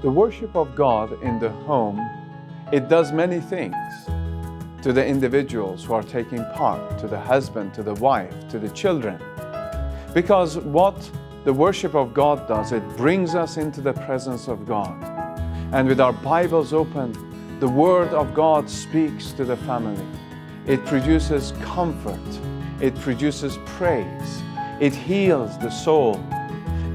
The worship of God in the home, it does many things to the individuals who are taking part, to the husband, to the wife, to the children. Because what the worship of God does, it brings us into the presence of God. And with our Bibles open, the Word of God speaks to the family. It produces comfort. It produces praise. It heals the soul.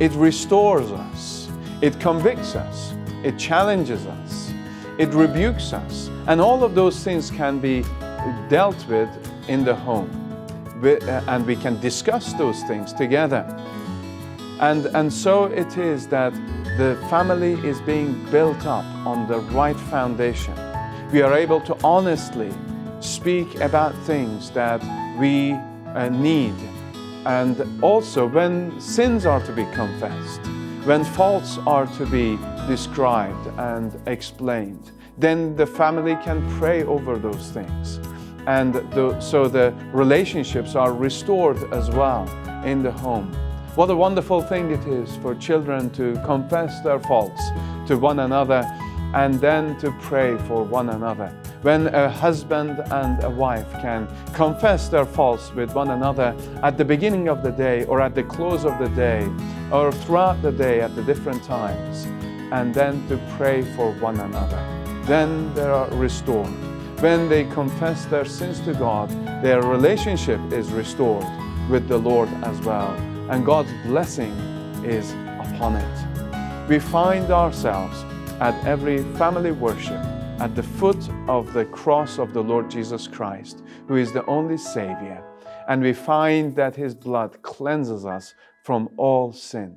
It restores us. It convicts us. It challenges us. It rebukes us. And all of those things can be dealt with in the home. And we can discuss those things together. And so it is that the family is being built up on the right foundation. We are able to honestly speak about things that we need. And also when sins are to be confessed, when faults are to be described and explained, then the family can pray over those things. And so the relationships are restored as well in the home. What a wonderful thing it is for children to confess their faults to one another and then to pray for one another. When a husband and a wife can confess their faults with one another at the beginning of the day or at the close of the day or throughout the day at the different times, and then to pray for one another, then they are restored. When they confess their sins to God, their relationship is restored with the Lord as well. And God's blessing is upon it. We find ourselves at every family worship at the foot of the cross of the Lord Jesus Christ, who is the only Savior. And we find that His blood cleanses us from all sin.